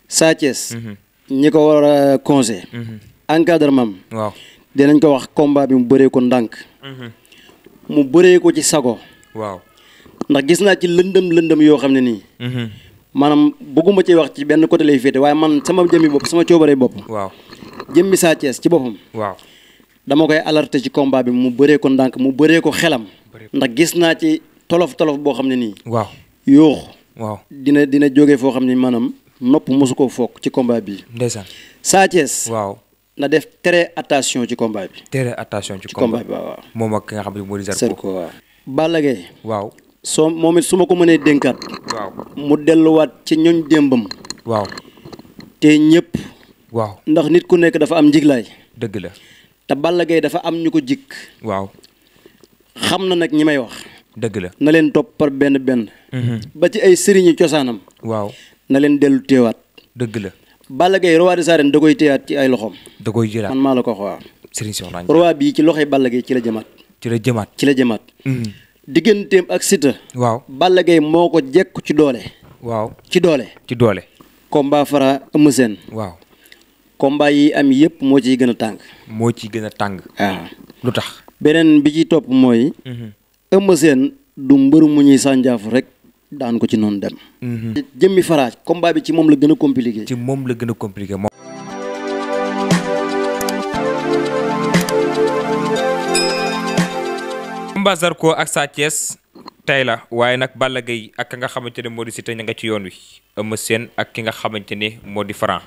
Sa Thiès ñi ko war a conseil encadrement waaw dinañ ko wax combat bi mu bëree ko ndànk mu bëree ko ci sago waaw ndax gis naa ci lëndëm yoo xam ne nii maanaam bëgguma ci wax ci benn côté lay féete waaye man sama jëmmi bopp sama coobaree bopp waaw jëmmi Sa Thiès ci boppam waaw dama koy alerter ci combat bi mu bëree ko ndànk mu bëree ko xelam ndax gis naa ci tolof boo xam ne nii waaw yuux waaw dina jógee foo xam ne maanaam nopp mosu ko foog ci combat bi ndeysaan Sa Thiès waaw na def très attention ci combat bi tere attention ci combat bi waaw moom ak ki nga xam ne moo di Zarko waaw Balla Gaye waaw soo moom it su ma ko mënee dénkaat waaw mu delluwaat ci ñoñ démbam waaw te ñëpp waaw ndax nit ku nekk dafa am njiglaay dëgg la te Balla Gaye dafa am ñu ko jikk waaw xam na nag ñi may wax dëgg la na leen topp par benn ba ci ay sëriñi cosaanam waaw na leen dellu téewaat dëgg la Balla Gaye roi des arènes da koy téewaat ci ay loxoom da koy jëlaat man maa la ko wax waaw Serigne Soxna roi bii ci loxoy Balla Gaye ci la jëmaat ci la jëmaat digganteem ak Siteu waaw Balla Gaye moo ko jekku ci doole waaw ci doole combat Fara Eumeu Sène waaw combat yi am yëpp moo ciy gën a tàng waaw lu tax beneen bi ci topp mooy Eumeu Sène du mbër mu ñuy sànjaafu rek daan ko ci noonu dem jëmmi Fara combat bi ci moom la gën a compliqué moom combat Zarko ak Sa Thiès tey la waaye nag Balla Gaye ak ka nga xamante ne moo di Siteu ña nga ci yoon wi Eumeu Sène ak ki nga xamante ne moo di Franc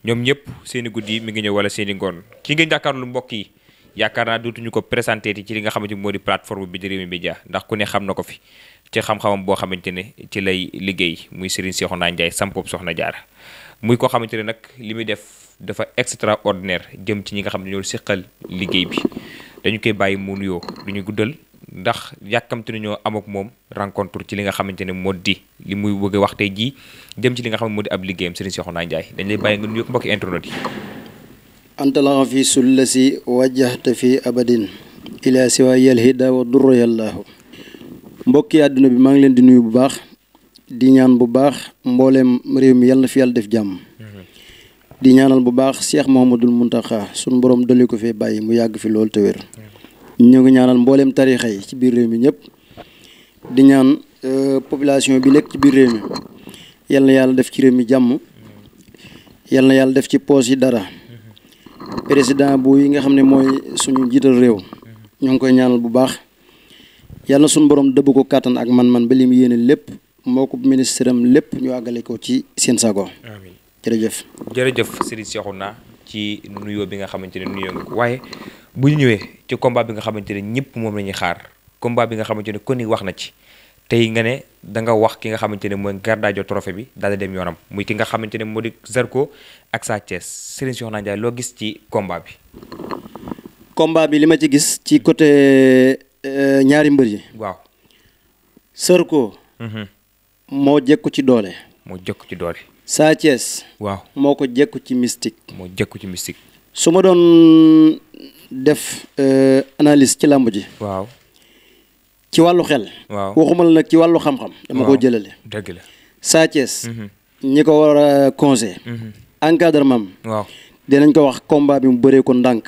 ñoom ñëpp seeni guddi mi ngi ñëw wala seeni ngoon ki nga jàkkaarlu mbokk yi yaakaar naa dootuñu ko présenté ci li nga xamante ni moo di plateforme bi di Rewmi Média ndax ku ne xam na ko fi ci xam-xamam boo xamante ne ci lay liggéey muy Serigne Cheikhouna Ndiaye sampoob Soxna Jaara muy koo xamante ne nag li muy def dafa extraordinaire jëm ci ñi nga xam ne ñoo seqal liggéey bi dañu koy bàyyi mu nuyoo du ñu guddal ndax yàkkamte nañoo am ak moom rencontre ci li nga xamante ne moo di li muy bëgg a wax tey jii jëm ci li nga xam ne moo di ab liggéeyam Serigne Cheikhouna Ndiaye dañ lay bàyyi nga nuyoo mbokki internet yi. anta la fi sullasi wajjahta fi abadin ila siwa yalhida wa durra yallaahu mbokki àdduna bi maa ngi leen di nuyu bu baax di ñaan bu baax mbooleem réew mi yàlla na fi yàlla def jàmm di ñaanal bu baax Cheikh Mouhamadoul Mountakha suñu borom dolli ko fee bàyyi mu yàgg fi loolu te wér ñu ngi ñaanal mbooleem tarixa yi ci biir réew mi ñëpp di ñaan population bi nekk ci biir réew mi yal na yàlla def ci réew mi jàmm yal na yàlla def ci poos yi dara président bu yi nga xam ne mooy suñu njiital réew ñu ngi koy ñaanal bu baax yal na suñu borom dëbb ko kàttan ak man-man ba li mu yéene lépp moo ko ministre am lépp ñu àggale ko ci seen sago. amiin jërëjëf Serigne Cheikhouna ci nuyoo bi nga xamante ne nuyoo nga ko waaye bu ñu ñëwee ci combat bi nga xamante ne ñëpp moom la ñuy xaar combat bi nga xamante ne kon ni wax na ci tey nga ne da nga wax ki nga xamante ne mooy gardaajo trophée bi daal di dem yoonam muy ki nga xamante ne moo di Zarko ak Sa Thiès Serigne Cheikhouna Ndiaye loo gis ci combat bi. combat bi li ma ci gis ci côté ñaari mbër yi. waaw Zarko. moo jekku ci doole. Sa Thiès. waaw moo ko jekku ci mystique. su ma doon def analyse ci làmb ji. waaw ci wàllu xel. waaw waxuma la nag ci wàllu xam-xam. dama ko jëlale. dëgg la Sa Thiès. ñi ko war a conseil encadrement waaw dinañ ko wax combat bi mu bëree ko ndànk.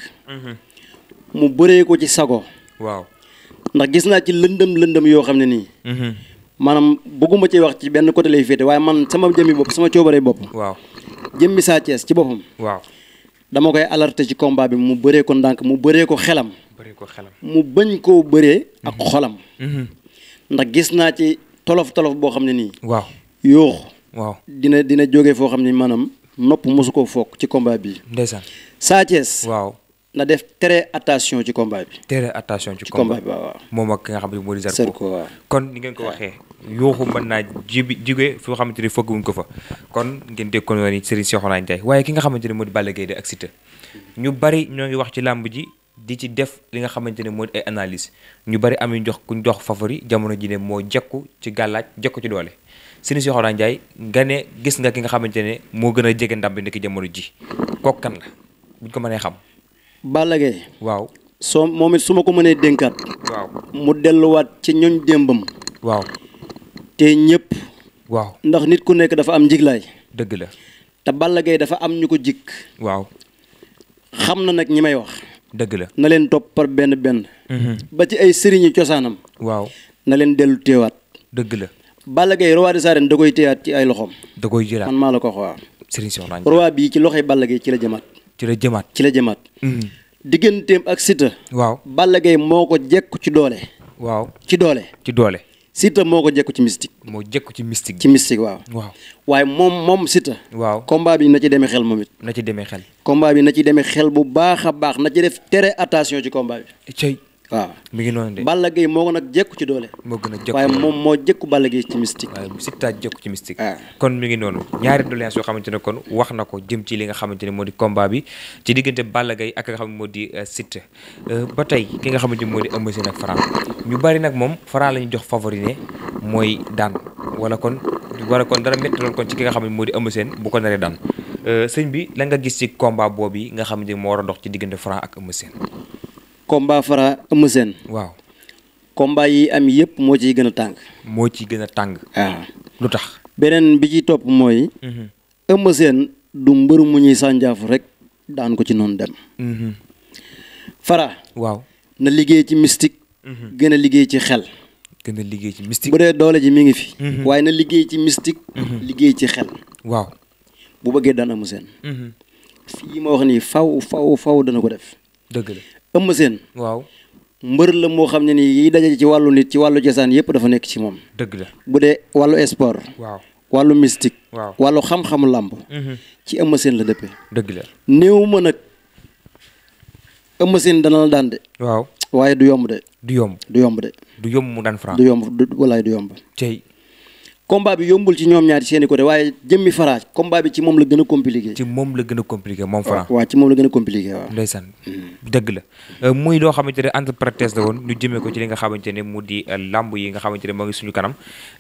mu bëree ko ci sago. waaw ndax gis naa ci lëndëm yoo xam ne nii. maanaam bëgguma ci wax ci benn côté lay féete waaye man sama jëmmi bopp sama coobaree bopp. waaw jëmmi Sa Thiès ci boppam. waaw dama koy alerter ci combat bi mu bëree ko ndànk mu bëree ko xelam. mu bañ koo bëree ak xolam. ndax gis naa ci tolof boo xam ne nii. waaw yuux waaw dina jógee foo xam ne maanaam nopp mosu koo foog ci combat bi. ndeysaan Sa Thiès. waaw na def très attention ci combat bi. ci combat bi waaw. moom ak ki nga xam ne moo di Zarko waaw. kon ni ngeen ko waxee yuuxu mën naa jigee foo xamante ni fëgguwuñ ko fa kon ngeen dégg ko noonu Serigne Cheikhouna Ndiaye waaye ki nga xamante ne moo di Balla Gaye ak Siteu ñu bari ñoo ngi wax ci làmb ji di ci def li nga xamante ne moo di ay analyse ñu bari am kuñ jox favori jamono ji ne moo jekku ci gàllaaj jekku ci doole Serigne Cheikhouna Ndiaye nga ne gis nga ki nga xamante ne moo gën a jege ndam bi ndekki jamono ji kooku kan la buñ ko mënee xam. Balla Gaye waaw moom it su ma ko mënee dénkaat. waaw mu delluwaat ci ñoñ démbam. waaw te ñëpp. waaw ndax nit ku nekk dafa am njiglaay. dëgg la te Balla Gaye dafa am ñu ko jikk. waaw. xam na nag ñi may wax. dëgg la. na leen topp par benn benn. ba ci ay sëriñi cosaanam. waaw. na leen dellu téewaat. dëgg la. Balla Gaye roi des arènes da koy téewaat ci ay loxoom. da koy jëlaat man maa la ko wax waaw. Serigne Cheikh Nagne. roi bii ci loxoy Balla Gaye ci la jëmaat. ci la jëmaat. ci la jëmaat. digganteem ak Siteu. waaw. Balla Gaye moo ko jekku ci doole. waaw. ci doole. ci doole. Siteu moo ko jekku ci mystique. moo jekku ci mystique. ci mystique waaw. waaw. waaye moom Siteu. waaw. combat bi na ci demee xel moom it. na ci demee xel. combat bi na ci demee xel bu baax a baax na ci def tere attention ci combat bi. cey waaw. mi ngi noonu de. Balla Gaye moo ko nag jekku ci doole. moo gën a jekku waaye moom moo jekku Balla Gaye ci mystique. waaye Siteu jekku ci mystique. waaw. kon mi ngi noonu ñaari doléance yoo xamante ne kon wax na ko jëm ci li nga xamante ne moo di combat bi ci diggante Balla Gaye ak nga xam ne moo di Siteu ba tey ki nga xamante ne moo di Eumeu Sène ak Franc ñu bari nag moom Franc la ñu jox favori ne mooy daan wala kon dara métti lool kon ci ki nga xam ne moo di Eumeu Sène bu ko naree daan sëñ bi la nga gis ci combat boobu nga xamante ne moo war a dox ci diggante Franc ak Eumeu Sène. combat Franc Eumeu Sène. waaw. combat yi am yëpp moo ciy gën a tàng. moo ciy gën a tàng. waaw. lu tax. beneen bi ci topp mooy. Eumeu Sène du mbër mu ñuy sànjaafu rek daan ko ci noonu dem. Franc. waaw. na liggéey ci mystique. gën a liggéey ci xel. gën a liggéey ci mystique. bu dee doole ji mi ngi fi. waaye na liggéey ci mystique. liggéey ci xel. waaw. bu bëggee daan Eumeu Sène. fii ma wax nii faw dana ko def. dëgg la. Eumeu Sène. waaw. mbër la moo xam ne nii yiy daje ci wàllu nit ci wàllu cosaan yëpp dafa nekk ci moom. dëgg la. bu dee wàllu sport. waaw. wàllu mystique. waaw. wàllu xam-xamu làmb. ci Eumeu Sène la dëppee. dëgg la. néew ma nag Eumeu Sène dana la daan de. waaw. waaye du yomb de. du yomb. du yomb de. du yomb mu daan Franc. du yomb walaay du yomb. cey combat bi yombul ci ñoom ñaari seeni côté waaye jëmmi Franc combat bi ci moom la gën a compliqué. ci moom la gën a compliqué moom Franc. waaw ci moom la gën a compliqué waaw. ndeysaan dëgg la muy loo xamante ne entre parenthèse la woon ñu jëmee ko ci li nga xamante ne mu di làmb yi nga xamante ne moo ngi suñu kanam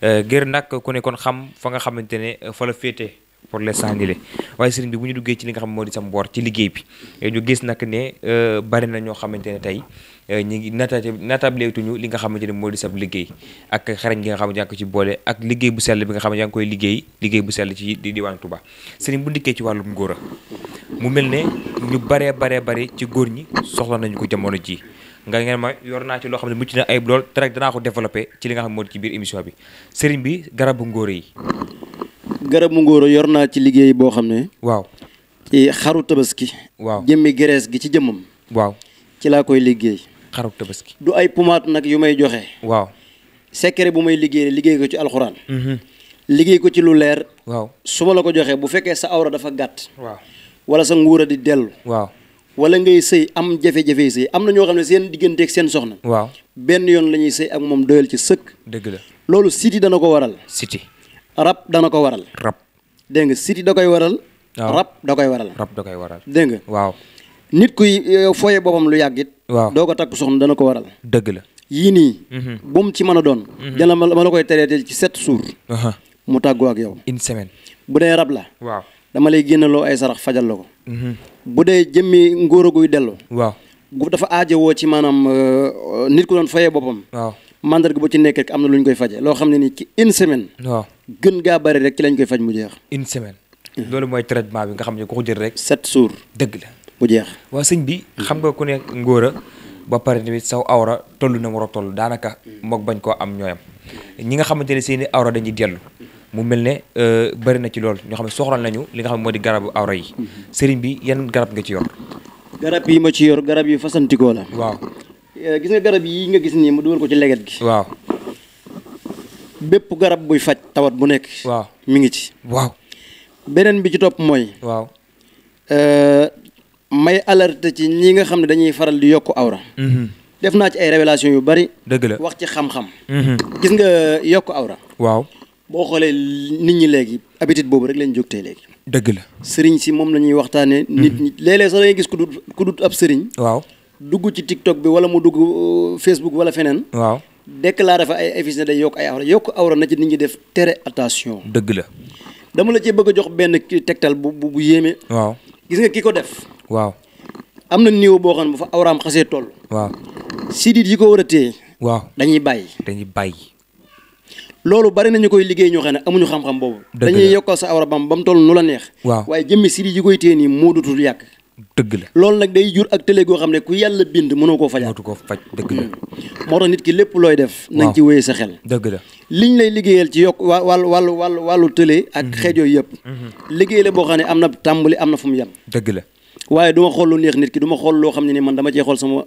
ngir nag ku ne kon xam fa nga xamante ne fa la féete pour l'instant nii la waaye sëriñ bi bu ñu duggee ci li nga xam moo di sa mboor ci liggéey bi ñu gis nag ne bari na ñoo xamante ne tey ñu ngi natableetuñu li nga xamante ne moo di sab liggéey ak xarañ gi nga xamante yaa ngi ko ci boole ak liggéey bu sell bi nga xam ne yaa ngi koy liggéey bu sell ci di diwaan Touba sëriñ bu ndikkee ci wàllum ngóora mu mel ne ñu baree ci góor ñi soxla nañu ko jamono ji nga ngeen ma yor naa ci loo xam ne mucc na ayib lool te rek danaa ko développé ci li nga xam ne moo di ci biir émission bi sëriñ bi garabu ngóora yi. garabu ngóora yor naa ci liggéey boo xam ne. waaw. ci xaru tabaski. waaw jëmmi gerees gi ci jëmmam. waaw. ci laa koy liggéey. xaru tabaski. du ay pommade nag yu may joxe. waaw. secret bu may liggéey ko ci alxuraan. liggéey ko ci lu leer. waaw. su ma la ko joxee bu fekkee sa awra dafa gàtt. waaw. wala sa nguura di dellu. waaw. wala ngay sëy am jafe-jafe sëy am na ñoo xam ne seen digganteeg seen soxna. waaw. benn yoon la ñuy sëy ak moom doyal ci sëkk. dëgg la. loolu siti dana ko waral. siti. rab dana ko waral. rab. dégg nga siti da koy waral. waaw. rab da koy waral. rab da koy waral. dégg nga. waaw. nit kuy fooye boppam lu yàggit. waaw. doo ko takk soxna dana ko waral. dëgg la. yii nii. bu mu ci mën a doon. dana ma la koy traité ci 7 jours. mu tàggoo ak yow. une semaine. bu dee rab la. waaw. dama lay génneloo ay sarax fajal la ko. bu dee jëmmi ngóor guy dellu. waaw. bu dafa aajowoo ci maanaam nit ku doon fayee boppam. waaw. mandarga bu ci nekk rek am na lu ñu koy faje loo xam ne ni ci une semaine. waaw. gën gaa bari rek ci lañ koy faj mu jeex. une semaine. loolu mooy traitement bi nga xam ne ku ko jël rek. 7 jours. dëgg la. bu jeex. waa sëñ bi xam nga ku ne ngóora ba pare tamit saw awra toll na mu war a toll daanaka mook bañ koo am ñooyam ñi nga xamante ne seeni awra dañuy dellu mu mel ne bëri na ci loolu ñoo xam ne soxla nañu li nga xam ne moo di garabu awra yi sëriñ bi yan garab nga ci yor. garab yi ma ci yor garab yi fasantikoo la. waaw. gis nga garab yi nga gis nii mu dugal ko ci leget gi. waaw. bépp garab buy faj tawat bu nekk. waaw mi ngi ci. waaw. beneen bi ci topp mooy. waaw. may alerte ci ñi nga xam ne dañuy faral di yokk awra. def naa ci ay révélation yu bari. dëgg la. wax ci xam-xam. gis nga yokk awra. waaw. boo xoolee nit ñi léegi habitude boobu rek lañ jógtee léegi. dëgg la. sëriñ si moom la ñuy waxtaanee. nit ñi léeg-léeg sax da ngay gis ku dut ab sëriñ. waaw. dugg ci TikTok bi wala mu dugg Facebook wala feneen. waaw. déclaré fa ay affiches ne day yokk ay awra yokk awra na ci nit ñi def tere attention. dëgg la. dama la cee bëgg a jox benn tegtal bu yéeme. waaw. gis nga ki ko def. waaw. am na niveau boo xam ne bu fa awraam xasee toll. waaw. sidit yi ko war a téye. waaw. dañuy bàyyi. dañuy bàyyi. loolu bari nañu koy liggéey ñoo xam ne amuñu xam-xam boobu. dañuy yokkal sa awra ba mu toll nu la neex. waaw waaye jëmmi siri ji koy téye nii moo dutul yàq. dëgg la loolu nag day jur ak télé goo xam ne ku yàlla bind mënoo koo fajaat. mënatu koo faj dëgg la. moo tax nit ki lépp looy def. nañ ci wéyee sa xel. dëgg la liñ lay liggéeyal ci yokk wàllu télé ak xeet yooyu yëpp. liggéey la boo xam ne am na tàmbali am na fu mu yem. dëgg la waaye du ma xool lu neex nit ki du ma xool loo xam ne ni man dama ciy xool sama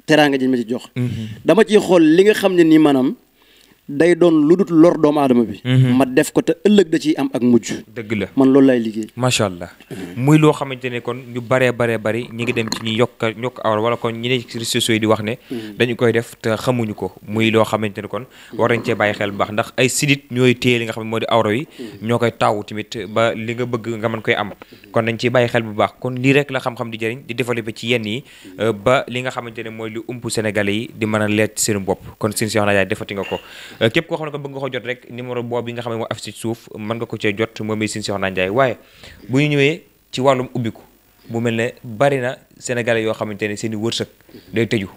teraanga ji ma ci jox. dama ciy xool li nga xam ne nii maanaam day doon lu dut lor doomu aadama bi. ma def ko te ëllëg da ciy am ak mujj. dëgg la man loolu lay liggéey. macha allah muy loo xamante ne kon ñu baree bari ñi ngi dem ci ñi yokk awra wala kon ñi ne ci réseaux sociaux yi di wax ne. dañu koy def te xamuñu ko muy loo xamante ne kon war nañ cee bàyyi xel bu baax ndax ay sidit ñooy téye li nga xam ne moo di awra yi. ñoo koy taawu tamit ba li nga bëgg nga mën koy am kon nañ ciy bàyyi xel bu baax kon lii rek la xam-xam di jëriñ di développé ci yenn yi ba li nga xamante ne mooy lu ump sénégalais yi di mën a leet seen bopp kon seen Cheikhouna Ndiaye defati nga ko képp koo xam ne ko bëgg nga ko jot rek numéro boobu bi nga xam ne moo affiché ci suuf mën nga ko cee jot moom i seen Cheikhouna Ndiaye waaye bu ñu ñëwee ci wàllum ubbiku mu mel ne bari na sénégalais yoo xamante ne seen i wërsëg day tëju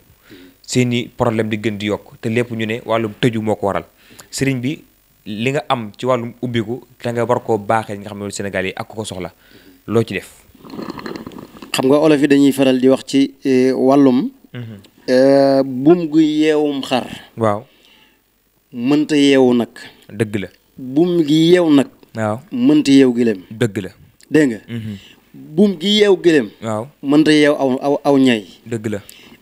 seen i problème di gën di yokk te lépp ñu ne wàllum tëju moo ko waral sëriñ bi li nga am ci wàllum ubbiku te nga war koo baaxee li nga xam ne sénégalais yi ak ko soxla loo ci def. xam nga olof yi dañuy faral di wax ci wàllum. buum gu yeewum xar. waaw. mënta yeewu nag. dëgg la. buum gi yeew nag. waaw mënta yeew gëléem. dëgg la. dégg nga. buum gi yeew gëléem. waaw mënta yeew aw ñay. dëgg la.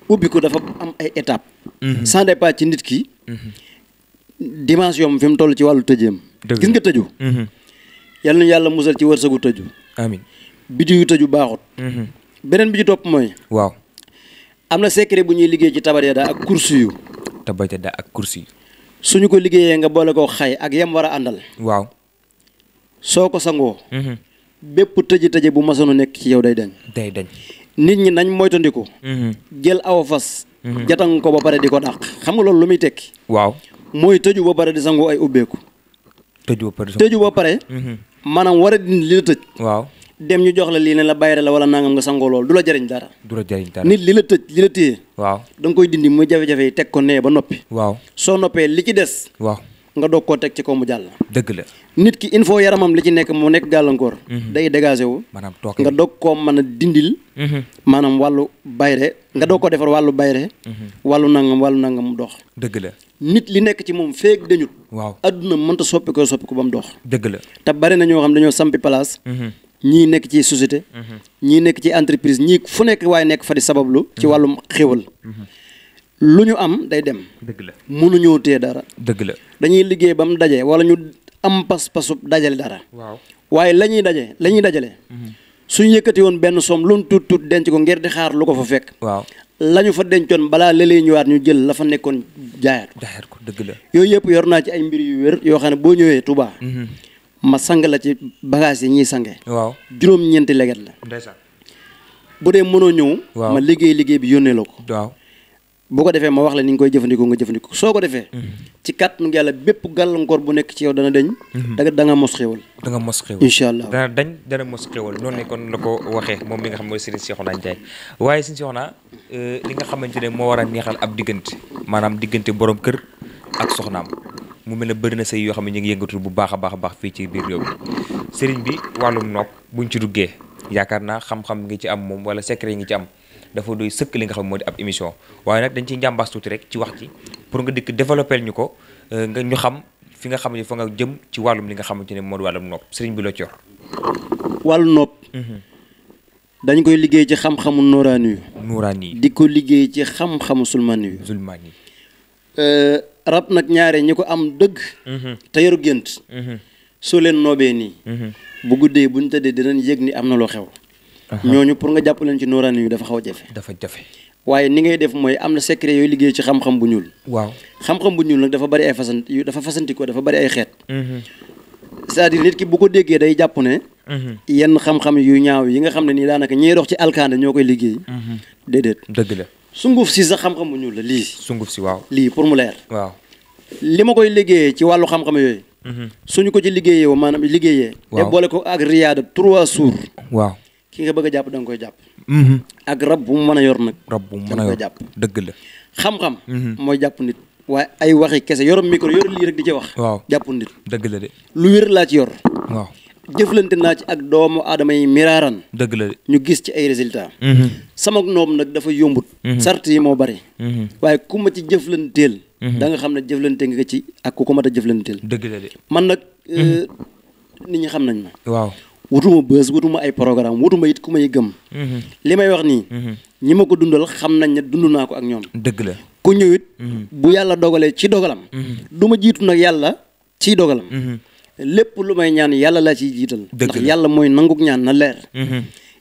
ubbi ko dafa am ay étapes. ça dépend ci nit ki. dimension am fi mu toll ci wàllu tëjeem. gis nga tëju. yal nañu yàlla musal ci wërsëgu tëju. amiin. biti yu tëju baaxut. beneen bi ci topp mooy. waaw. am na secret bu ñuy liggéey ci tabareeda ak kursi yu. tabareeda ak kursi yu. suñu ko liggéeyee nga boole ko xay ak yem war a àndal. waaw. soo ko sangoo. bépp tëje bu masoon a nekk ci yow day dañ. day dañ. nit ñi nañ moytandiku. jël aw fas. jatang ko ba pare di ko dàq xam nga loolu lu muy tekki. waaw. mooy tëju ba pare di sangoo ay ubbeeku. tëju ba pare. maanaam war a dindi li la tëj. waaw. dem ñu jox la lii ne la bayre la wala nangam nga sangoo loolu du la jariñ dara. du la jariñ dara nit li la tëj li la téye. waaw da nga koy dindi muy jafe-jafe yi teg ko nee ba noppi. waaw soo noppee li ci des. waaw nga doog koo teg ci kaw mu jàll. dëgg la. nit ki il faut yaramam li ci nekk mu nekk gàllankoor. day dégagé wu. maanaam toog nga doog koo mën a dindil. maanaam wàllu bayre nga doog ko defar wàllu bayre. wàllu nangam mu dox. dëgg la. nit li nekk ci moom feeg dañut. waaw adduna mënta soppi ko ba mu dox. dëgg la. te bari na ñoo xam dañoo sampi place. ñii nekk ci société. ñii nekk ci entreprise ñii fu nekk waaye nekk fa di sabablu. ci wàllum xéwal. lu ñu am day dem. dëgg la. mënuñoo téye dara. dëgg la. dañuy liggéey ba mu daje wala ñu am pas-pasu dajale dara. waaw waaye la ñuy dajale. suñu yëkkati woon benn somme lu mu tuut denc ko ngir di xaar lu ko fa fekk. waaw la ñu fa dencoon balaa lëlee ñëwaat ñu jël la fa nekkoon jaayaat ko. dëgg la. yooyu yëpp yor naa ci ay mbir yu wér yoo xam ne boo ñëwee Touba. ma sang la ci bagage yi ñuy sange. waaw juróom-ñeenti leget la. ndeysaan. bu dee mënoo ñëw. waaw ma liggéey bi yónnee la ko. waaw bu ko defee ma wax la ni nga koy jëfandikoo nga jëfandikoo soo ko defee. ci kàttanu yàlla bépp gàllankoor bu nekk ci yow dana dañ. da nga mos xéwal. da nga mos xéwal incha allah dana mos xéwal noonu la kon la ko waxee moom mi nga xam mooy Serigne Cheikhouna Ndiaye waaye Serigne Cheikhouna li nga xamante ne moo war a neexal ab diggante maanaam diggante borom kër ak soxnaam mu mel ne bëri na sëy yoo xam ne ñu ngi yëngatu bu baax a baax fii ci biir réew mi Serigne bi wàllum nopp buñ ci duggee yaakaar naa xam-xam ngi ci am moom wala secret yi ngi ci am. dafa doy sëkk li nga xam moo di ab émission waaye nag dañ ciy njàmbaas tuuti rek ci wax ci pour nga dikk développé ñu ko nga ñu xam fi nga xam ne fa nga jëm ci wàllum li nga xamante ne moo di wàllum nopp sëriñ bi loo ci yor. wàllu nopp. dañ koy liggéey ci xam-xamu nooraani yu. nooraani yi di ko liggéey ci xam-xamu sulmaani yu. zulmaani yi. rab nag ñaare ñi ko am dëgg. te yaru gént. soo leen noobee nii. bu guddee buñ tëddee dinañ yëg ni am na loo xew. ñooñu pour nga jàpp leen ci nooraani yu dafa xaw a jafe. dafa jafe. waaye ni ngay def mooy am na secret yooyu liggéey ci xam-xam bu ñuul. waaw xam-xam bu ñuul nag dafa bari ay fasantikoo dafa bari ay xeet. c'est-à-dire nit ki bu ko déggee day jàpp ne. yenn xam-xam yu ñaaw yi nga xam ne nii daanaka ñiy dox ci alkaande ñoo koy liggéey. déedéet. dëgg la. sunguf si sax xam-xam bu ñuul la lii. sunguf si waaw. lii pour mu leer. waaw li ma koy liggéeyee ci wàllu xam-xam yooyu. suñu ko ci liggéeyee maanaam liggéeyee. waaw te boole ko ak riyaada 3 jours. waaw ki nga bëgg a jàpp da nga koy jàpp. ak rab bu mu mën a yor nag. rab bu mu mën a yor jàpp dëgg la. xam-xam. mooy jàpp nit. waaye ay waxi kese yorom micro yor lii rek di ci wax. waaw jàpp nit. dëgg la de. lu wér laa ci yor. waaw jëflante naa ci ak doomu aadama yi miraaran. dëgg la de. ñu gis ci ay résultats. sama noom nag dafa yombut. sart yi moo bari. waaye ku ma ci jëflanteel. da nga xam ne jëflante nga ci ak ku ko mat a jëflanteel. dëgg la de. man nag nit ñi xam nañ ma. waaw wutuma bës wutuma ay programme wutuma it ku may gëm. li may wax nii. ñi ma ko dundal xam nañ ne dund naa ko ak ñoom. dëgg la. ku ñëwit bu yàlla dogalee ci dogalam. du ma jiitu nag yàlla ci dogalam. lépp lu may ñaan yàlla laa ciy jiital. ndax yàlla mooy nanguk ñaan na leer.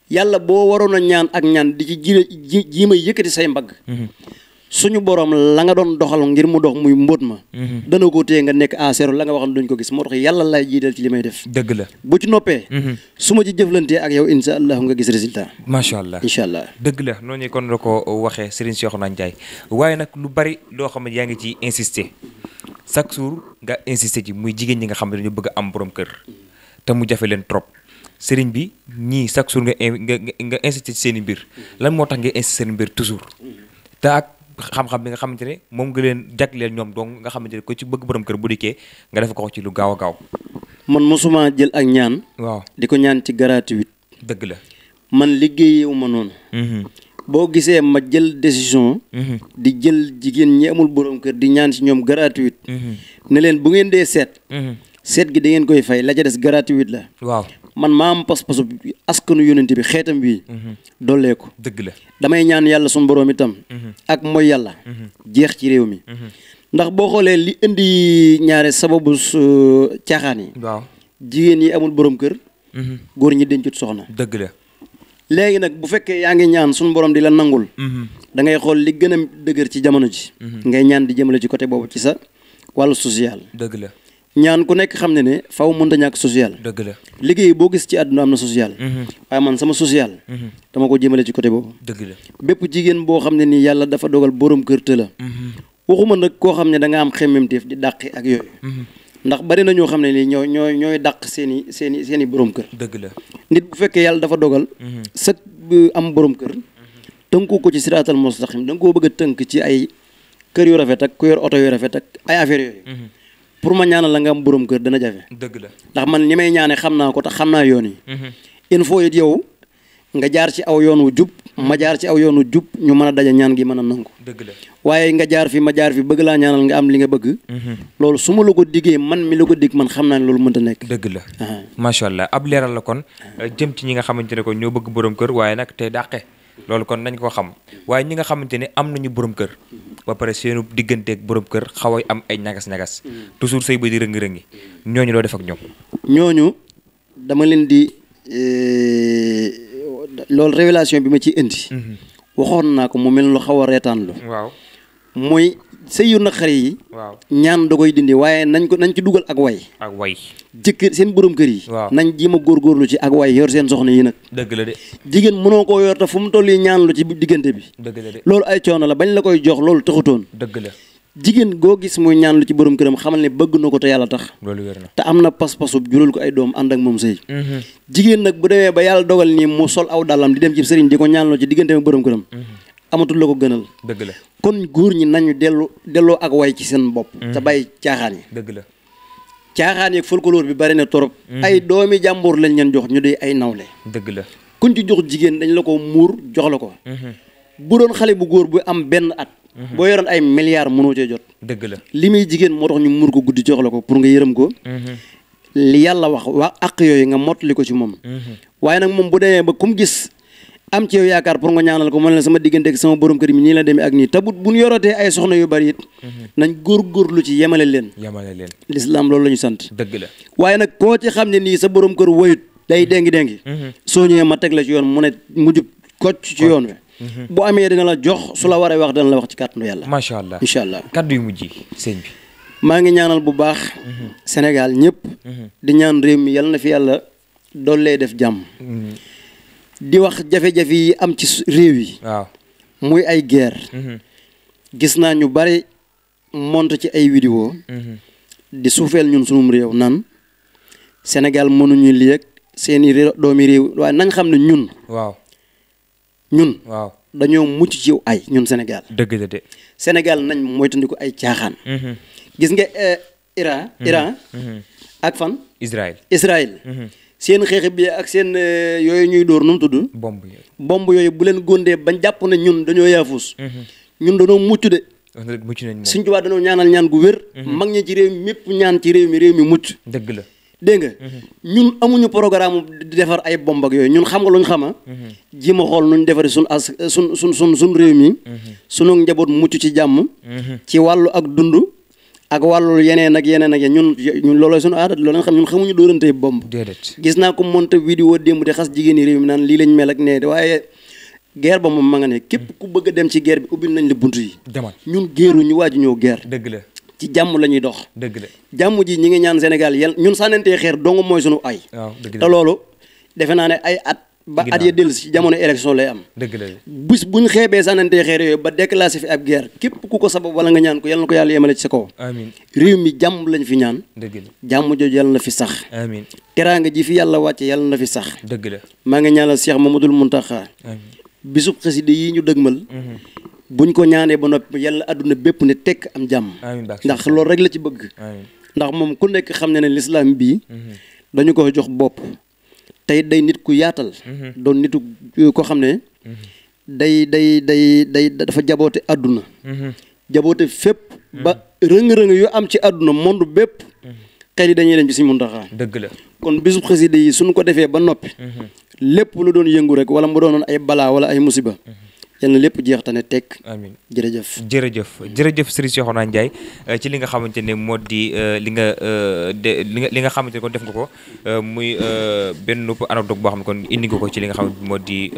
yàlla boo waroon a ñaan ak ñaan di ci ji may yëkkati say mbagg. suñu borom la nga doon doxal ngir mu dox muy mbóot ma. dana ko téye nga nekk à zéro la nga waxoon duñ ko gis moo tax yàlla lay jiital ci li may def. dëgg la bu ci noppee. su ma ci jëflantee ak yow incha allah nga gis résultat. macha allah incha allah. dëgg la noonu kon la ko waxee Serigne Cheikhouna Ndiaye waaye nag lu bari loo xam ne yaa ngi ci insister chaque jour nga insister ci muy jigéen ñi nga xam ne dañu bëgg a am borom kër te mu jafe leen trop Serigne bi ñii chaque jour nga insister ci seen i mbir lan moo tax nga insister seen mbir toujours te ak xam-xam bi nga xamante ne moom nga leen jagleel ñoom donc nga xamante ne ko ci bëgg borom kër bu dikkee nga def ko ci lu gaaw a gaaw. man mosuma jël ak ñaan. waaw di ko ñaan ci gratuit. dëgg la. man liggéeyewu ma noonu. boo gisee ma jël décision. di jël jigéen ñi amul borom kër di ñaan ci ñoom gratuit. ne leen bu ngeen dee seet. seet gi da ngeen koy fay la ca des gratuit la. waaw man maa am pas-pasu askanu yónent bi xeetam bi dollee ko. dëgg la. damay ñaan yàlla suñu borom itam. ak mooy yàlla. jeex ci réew mi. ndax boo xoolee li indi ñaare sababu caaxaan yi. waaw jigéen yi amul borom kër. góor ñi dencut soxna. dëgg la. léegi nag bu fekkee yaa ngi ñaan suñu borom di la nangul. da ngay xool li gën a dëgër ci jamono ji. ngay ñaan di jëmale ci côté boobu ci sa wàllu social. dëgg la. ñaan ku nekk xam ne ne faw mënta ñàkk social. dëgg la. liggéey boo gis ci àdduna am na social. waaye man sama social. dama ko jëmale ci côté boobu. dëgg la. bépp jigéen boo xam ne nii yàlla dafa dogal borom kër te la. waxuma nag koo xam ne da nga am xemmemteef di dàqi ak yooyu. ndax bari na ñoo xam ne nii ñooy dàq seen i borom kër. dëgg la. nit bu fekkee yàlla dafa dogal. sët am borom kër. tënku ko ci siraatal mustaqim da nga koo bëgg a tënk ci ay kër yu rafet ak ku yor oto yu rafet ak ay affaires yooyu. pour ma ñaanal la nga am borom kër dana jafe. dëgg la. ndax man li may ñaane xam naa ko te xam naa yoon yi. il faut it yow nga jaar ci aw yoon wu jub ma jaar ci aw yoon wu jub ñu mën a daja ñaan gi mën a nangu. dëgg la. waaye nga jaar fi ma jaar fi bëgg laa ñaanal nga am li nga bëgg. loolu su ma la ko diggee man mi la ko dig man xam naa ne loolu mënta nekk. dëgg la. macha allah ab leeral la kon jëm ci ñi nga xamante ne ko ñoo bëgg borom kër waaye nag te dàqe loolu kon nañ ko xam waaye ñi nga xamante ne am nañu borom kër ba pare seenu digganteeg borom kër xaw a am ay ñagas-ñagas toujours sëy ba di rëngi-rëngi ñooñu loo def ak ñoom. ñooñu dama leen di loolu révélation bi ma ciy indi. waxoon naa ko mu mel lu xaw a reetaan lu. waaw mooy sëy yu naqari yi. waaw ñaan da koy dindi waaye nañ ci dugal ak way. ak way. jëkkër seen borom kër yi. waaw nañ jéem a góorgóorlu ci ak way yor seen soxna yi nag. dëgg la de. jigéen mënoo koo yor te fu mu toll yi ñaan lu ci diggante bi. dëgg la de. loolu ay coono la bañ la koy jox loolu taxutoon. dëgg la. jigéen goo gis muy ñaan lu ci borom këram xamal ne bëgg na ko te yàlla tax. loolu wér na. te am na pas-pasu jural ko ay doom ànd ak moom sëy. jigéen nag bu demee ba yàlla dogal nii mu sol aw dàllam di dem ci sëriñ di ko ñaanloo ci diggante ak borom këram. amatul la ko gënal. dëgg la. kon góor ñi nañu delloo ak way ci seen bopp. te bàyyi caaxaan yi. dëgg la. caaxaan yeeg folklore bi bari na torop. ay doomi jàmbur lañ leen jox ñu di ay nawle. dëgg la. kuñ ci jox jigéen dañ la ko muur jox la ko. bu doon xale bu góor bu am benn at. boo yoroon ay milliards mënoo cee jot. dëgg la. li muy jigéen moo tax ñu muur ko guddi jox la ko pour nga yërëm ko. li yàlla wax àq yooyu nga mottali ko ci moom. waaye nag moom bu demee ba kum gis am ci yow yaakaar pour nga ñaanal ko mën na sama diggante ak sama borom kër mi nii la demee ak nii te bu ñu yorotee ay soxna yu bari it. nañ góorgóorlu ci yemale leen. lislaam loolu la ñu sant. dëgg la. waaye nag koo ci xam ne nii sa borom kër woyut day dengi. soo ñëwee ma teg la ci yoon mu ne mu jub kocc ci yoon wi. bu amee dina la jox su la waree wax dina la wax ci kàttanu yàlla. macha allah incha allah. kaddu yu mujj sëñ bi. maa ngi ñaanal bu baax. Sénégal ñëpp. di ñaan réew mi yal na fi yàlla dollee def jàmm. di wax jafe-jafe yi am ci réew yi. waaw muy ay guerre. gis naa ñu bari monte ci ay vidéo di suufeel ñun sunum réew nan Sénégal mënuñu lii ak seeni doomi réew waaye nañ xam ne ñun. waaw. ñun. waaw dañoo mucc ci ay ñun Sénégal. dëgg la de. Sénégal nañ moytandiku ay caaxaan. gis nga Iran ak fan. Israël. seen xeex bi ak seen yooyu ñuy dóor nu mu tudd. bomb yooyu bu leen góondee bañ jàpp ne ñun dañoo yaafuus. ñun dañoo mucc de. mucc nañ moom Sëñ Tuubaa dañoo ñaanal ñaan gu wér. mag ñi ci réew mi mépp ñaan ci réew mi mucc. dëgg la. dégg nga ñun amuñu programme di defar ay bomb ak yooyu ñun xam nga lu ñu xama ji ma xool nu ñu defaree sun réew mi. sunu njaboot mucc ci jàmm. ci wàllu ak dund. ak wàllu yeneen ak ñun looloo suñu aada loolu nga xam ñun xamuñu dóorante bomb. déedéet gis naa ko monté vidéo démb di xas jigéen yi réew mi naan lii lañ mel ak nee waaye guerre ba moom ma nga ne képp ku bëgg a dem ci guerre bi ubbil nañ la bunt yi. demal ñun géeru ñu waaju ñëw guerre. dëgg la ci jàmm la ñuy dox. dëgg la jàmm ji ñi ngi ñaan Sénégal ñun sànnantee xeer dong mooy suñu ay. waaw dëgg la te loolu defe naa ne ay at. ba at ya dellu si jamono élection lay am. dëgg la bis buñ xeebee sànnantee xeer yooyu ba déclassé fi ab guerre képp ku ko sabab wala nga ñaan ko yal na ko yàlla yemale ci sa kaw. amiin réew mi jàmm lañ fi ñaan. dëgg la jàmm jooju yàlla na fi sax. amiin teraanga ji fi yàlla wàcce yàlla na fi sax. dëgg la maa ngi ñaanal Cheikh Mamadou Mountakha. amiin bisub xasida yi ñu dëgmal. buñ ko ñaanee ba noppi yàlla àdduna bépp ne tekk am jàmm. ndax loolu rek la ci bëgg. ndax moom ku nekk xam ne ne lislaam bii. dañu ko jox bopp. tey day nit ku yaatal. doon nitu ko xam ne. day dafa jaboote àdduna. jaboote fépp. ba rëng-rëng yu am ci àdduna monde bépp. xel yi dañuy dem ci Sëñ Muntaxa. dëgg la kon bisub xasida yi suñu ko defee ba noppi. lépp lu doon yëngu rek wala mu doonoon ay balaa wala ay musiba. yal na lépp jeex tane tekk. amiin jërëjëf Serigne Cheikhouna Ndiaye ci li nga xamante ne moo di li nga xamante ne kon def nga ko muy benn anecdote boo xam ne kon indi nga ko ci li nga xamante moo di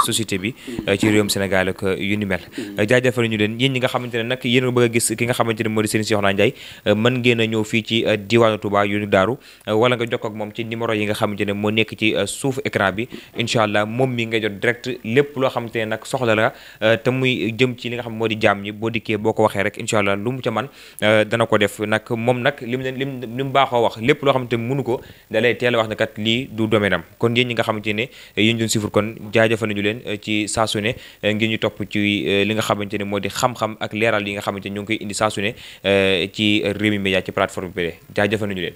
société bi ci réewum Sénégal ak yu ni mel. jaajëfal ñu leen yéen ñi nga xamante ne nag yéen a bëgg a gis ki nga xamante ne moo di Serigne Cheikhouna Ndiaye mën ngeen a ñëw fii ci diwaanu Touba yu daaru wala nga jokkoo ak moom ci numéro yi nga xamante ne moo nekk ci suuf écran bi incha allah moom mi nga jot direct lépp loo xamante ne nag soxla la te muy jëm ci li nga xam moo di jaam ñi boo dikkee boo ko waxee rek incha allah lu mu ca man dana ko def nag moom nag li mu baaxoo wax lépp loo xamante ne mënu ko da lay teel a wax ne kat lii du domaine am kon yéen ñi nga xamante ne yéen doon sifur kon jaajëfal nañu leen ci saa su ne ngir ñu topp ci li nga xamante ne moo di xam-xam ak leeral yi nga xamante ne ñu ngi koy indi saa su ne ci Rewmi Média ci plateforme bi jaajëfal nañu leen